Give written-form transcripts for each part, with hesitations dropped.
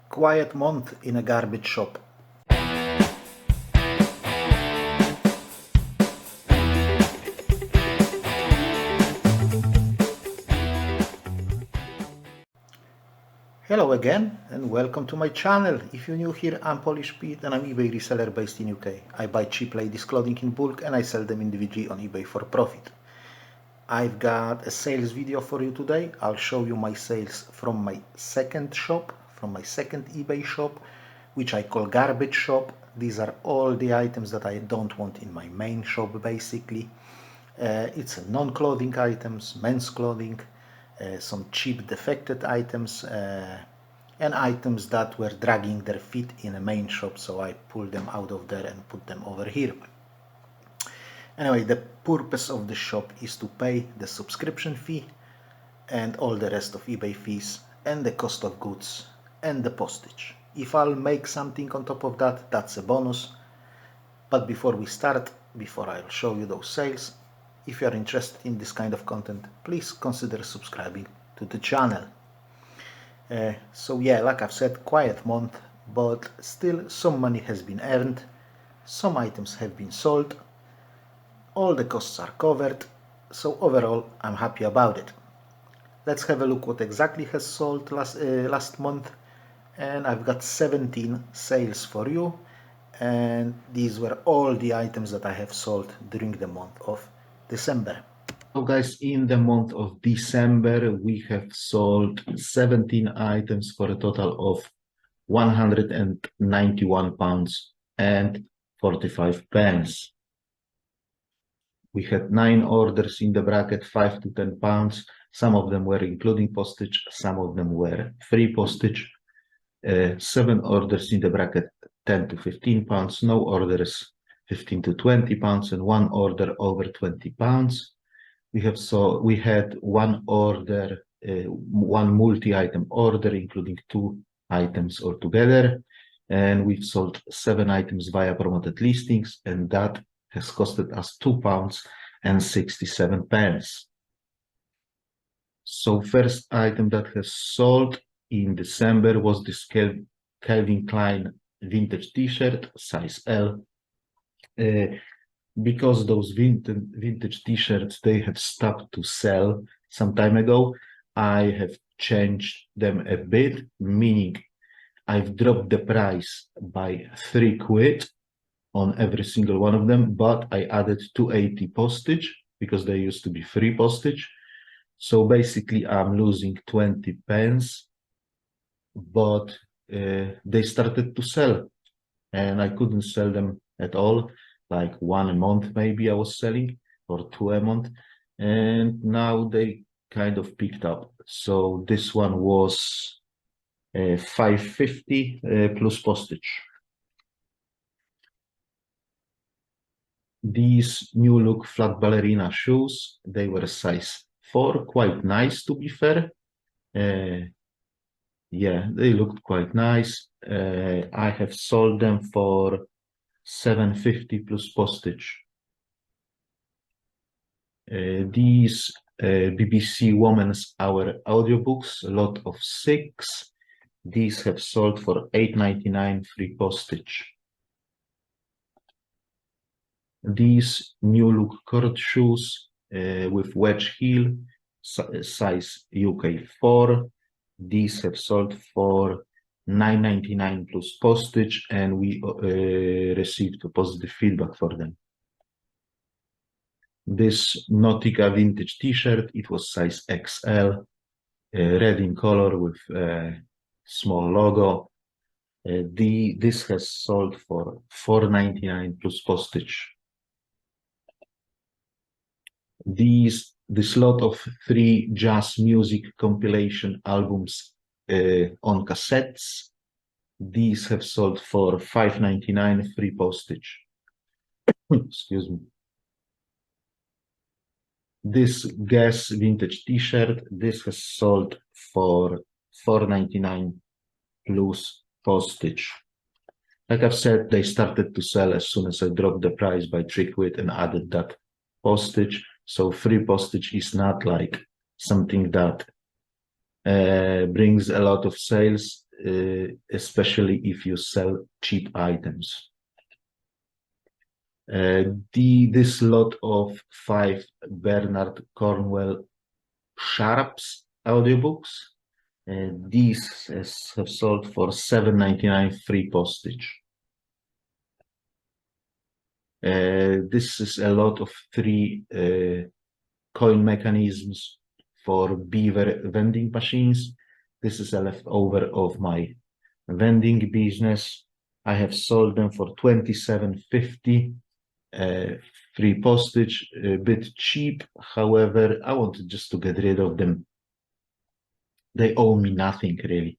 Quiet month in a garbage shop. Hello again and welcome to my channel. If you're new here, I'm Polish Pete and I'm eBay reseller based in UK. I buy cheap ladies clothing in bulk and I sell them individually on eBay for profit. I've got a sales video for you today. I'll show you my sales from my second shop, from my second eBay shop, which I call garbage shop. These are all the items that I don't want in my main shop basically. It's non-clothing items, men's clothing, some cheap defected items, and items that were dragging their feet in a main shop, so I pulled them out of there and put them over here. Anyway, the purpose of the shop is to pay the subscription fee and all the rest of eBay fees and the cost of goods and the postage. If I'll make something on top of that, that's a bonus. But before we start, before I'll show you those sales, if you are interested in this kind of content, please consider subscribing to the channel. So yeah, like I've said, quiet month, but still some money has been earned, some items have been sold, all the costs are covered, so overall I'm happy about it. Let's have a look what exactly has sold last month, and I've got 17 sales for you, and these were all the items that I have sold during the month of December. So guys, in the month of December, we have sold 17 items for a total of £191 and 45 pence. We had 9 orders in the bracket 5 to £10. Some of them were including postage, some of them were free postage. 7 orders in the bracket 10 to £15, no orders 15 to £20, and 1 order over £20. We had 1 order, 1 multi-item order, including 2 items altogether, and we've sold 7 items via promoted listings, and that has costed us £2 and 67 pence. So first item that has sold in December was this Calvin Klein vintage t-shirt, size L. Because those vintage t-shirts, they have stopped to sell some time ago, I have changed them a bit, meaning I've dropped the price by £3 on every single one of them, but I added 280 postage because they used to be free postage. So basically I'm losing 20 pence, but they started to sell and I couldn't sell them at all. Like 1 a month maybe I was selling, or 2 a month, and now they kind of picked up. So this one was £5.50 plus postage. These new look flat ballerina shoes, they were size 4, quite nice to be fair. Yeah, they looked quite nice. I have sold them for £7.50 plus postage. These BBC Woman's Hour audiobooks, a lot of 6. These have sold for £8.99 free postage. These new look court shoes with wedge heel, size UK 4. These have sold for £9.99 plus postage, and we received positive feedback for them. This Nautica vintage t-shirt, it was size XL, red in color with a small logo. This has sold for £4.99 plus postage. This lot of 3 jazz music compilation albums on cassettes, these have sold for £5.99 free postage. Excuse me. This Guess vintage t-shirt, this has sold for £4.99 plus postage. Like I've said, they started to sell as soon as I dropped the price by £3 and added that postage. So free postage is not like something that brings a lot of sales. especially if you sell cheap items. This lot of 5 Bernard Cornwell Sharps audiobooks. These have sold for $7.99 free postage. This is a lot of 3 coin mechanisms for Beaver vending machines. This is a leftover of my vending business. I have sold them for $27.50. Free postage, a bit cheap. However, I wanted just to get rid of them. They owe me nothing, really.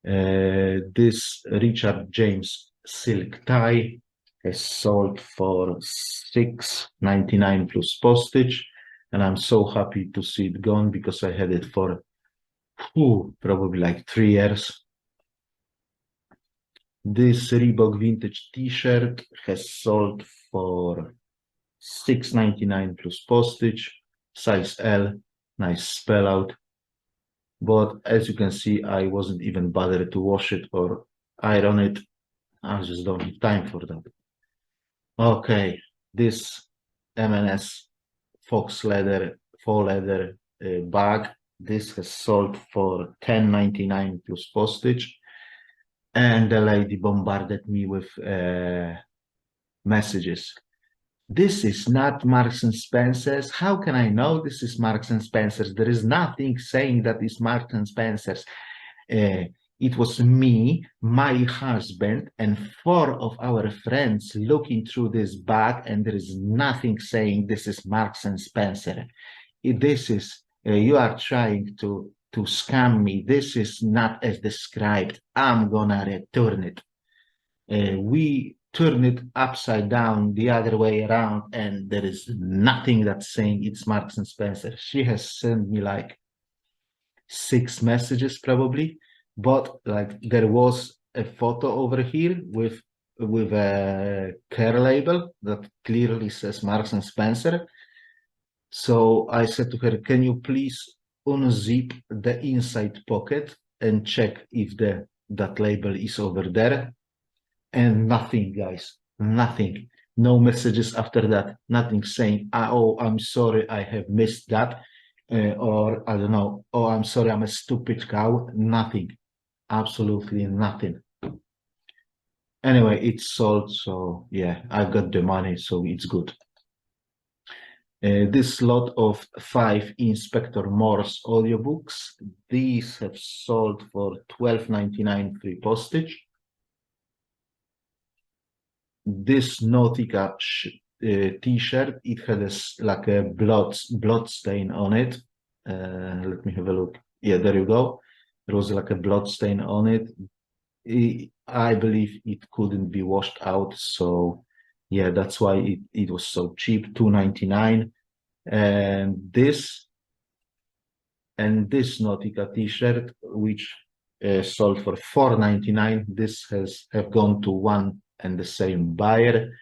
This Richard James silk tie has sold for $6.99 plus postage, and I'm so happy to see it gone because I had it for probably like 3 years. This Reebok vintage t-shirt has sold for $6.99 plus postage, size L, nice spell out. But as you can see, I wasn't even bothered to wash it or iron it. I just don't have time for that. Okay, this M&S faux leather bag. This has sold for $10.99 plus postage. And the lady bombarded me with messages. This is not Marks and Spencer's. How can I know this is Marks and Spencer's? There is nothing saying that it's Marks and Spencer's. It was me, my husband, and 4 of our friends looking through this bag, and there is nothing saying this is Marks and Spencer. This is, you are trying to scam me. This is not as described. I'm gonna return it. We turn it upside down the other way around, and there is nothing that's saying it's Marks and Spencer. She has sent me like 6 messages probably, but like there was a photo over here with a care label that clearly says Marks and Spencer. So I said to her, can you please unzip the inside pocket and check if that label is over there? And nothing, guys, nothing. No messages after that, nothing saying, oh, I'm sorry, I have missed that. Or I don't know, oh, I'm sorry, I'm a stupid cow. Nothing, absolutely nothing. Anyway, it's sold, so yeah, I got the money, so it's good. This lot of 5 Inspector Morse audiobooks, these have sold for $12.99 free postage. This Nautica t-shirt, it had like a blood stain on it. Let me have a look. Yeah, there you go. There was like a blood stain on it. I believe it couldn't be washed out, so yeah, that's why it was so cheap, $2.99. And this Nautica t-shirt, which sold for $4.99, this have gone to one and the same buyer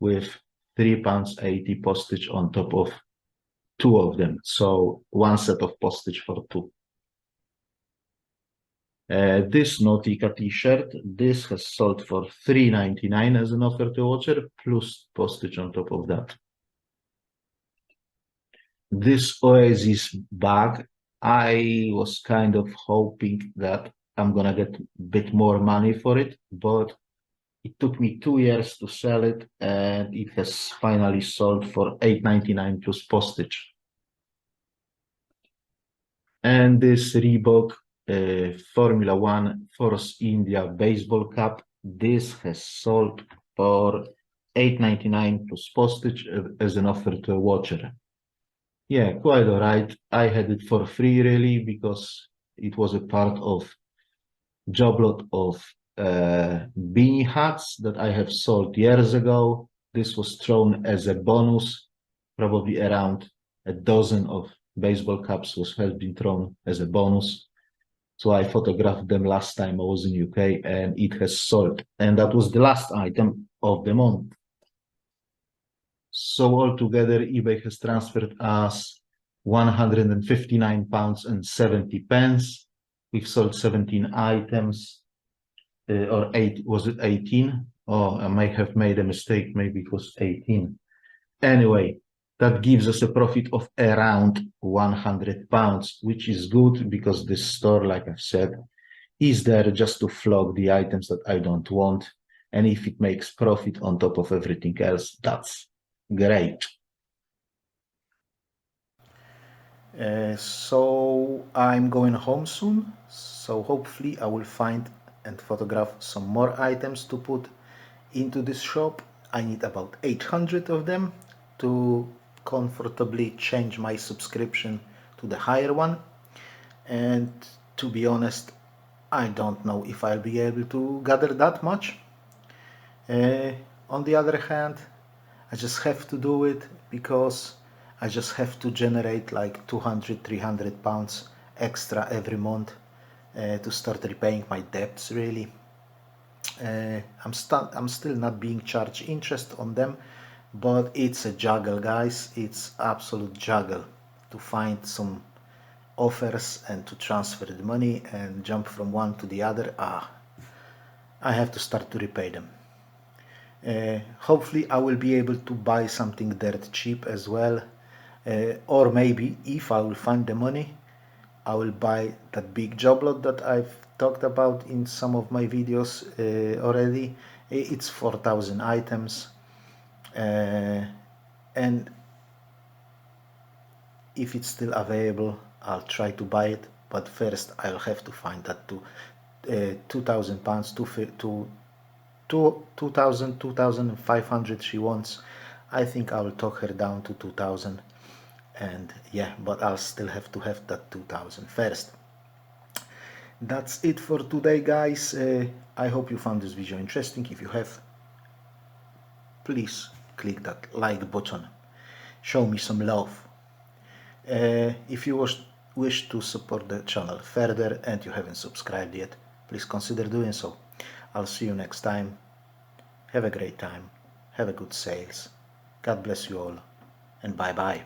with £3.80 postage on top of 2 of them. So 1 set of postage for 2. This Nautica t-shirt, this has sold for $3.99 as an offer to watcher, plus postage on top of that. This Oasis bag, I was kind of hoping that I'm gonna get a bit more money for it, but it took me 2 years to sell it, and it has finally sold for $8.99 plus postage. And this Reebok Formula One Force India baseball cap, this has sold for $8.99 plus postage as an offer to a watcher. Yeah, quite all right. I had it for free really because it was a part of job lot of beanie hats that I have sold years ago. This was thrown as a bonus. Probably around a dozen of baseball caps has been thrown as a bonus. So I photographed them last time I was in UK, and it has sold. And that was the last item of the month. So altogether, eBay has transferred us £159.70. We've sold 17 items, or 8, was it 18? Oh, I might have made a mistake, maybe it was 18. Anyway, that gives us a profit of around £100, which is good because this store, like I've said, is there just to flog the items that I don't want. And if it makes profit on top of everything else, that's great. So I'm going home soon, so hopefully I will find and photograph some more items to put into this shop. I need about 800 of them to comfortably change my subscription to the higher one, and to be honest, I don't know if I'll be able to gather that much. Uh, on the other hand, I just have to do it because I just have to generate like 200, 300 pounds extra every month to start repaying my debts, really. I'm still not being charged interest on them, but it's a juggle, guys. It's absolute juggle to find some offers and to transfer the money and jump from one to the other. I have to start to repay them. Hopefully I will be able to buy something dirt cheap as well, or maybe if I will find the money, I will buy that big job lot that I've talked about in some of my videos already. It's 4,000 items, and if it's still available, I'll try to buy it, but first I'll have to find that to £2,000 to 2,000, 2,500 she wants. I think I will talk her down to 2,000, and yeah, but I'll still have to have that 2,000 first. That's it for today, guys. I hope you found this video interesting. If you have, please click that like button. Show me some love. If you wish to support the channel further and you haven't subscribed yet, please consider doing so. I'll see you next time. Have a great time. Have a good sales. God bless you all, and bye bye.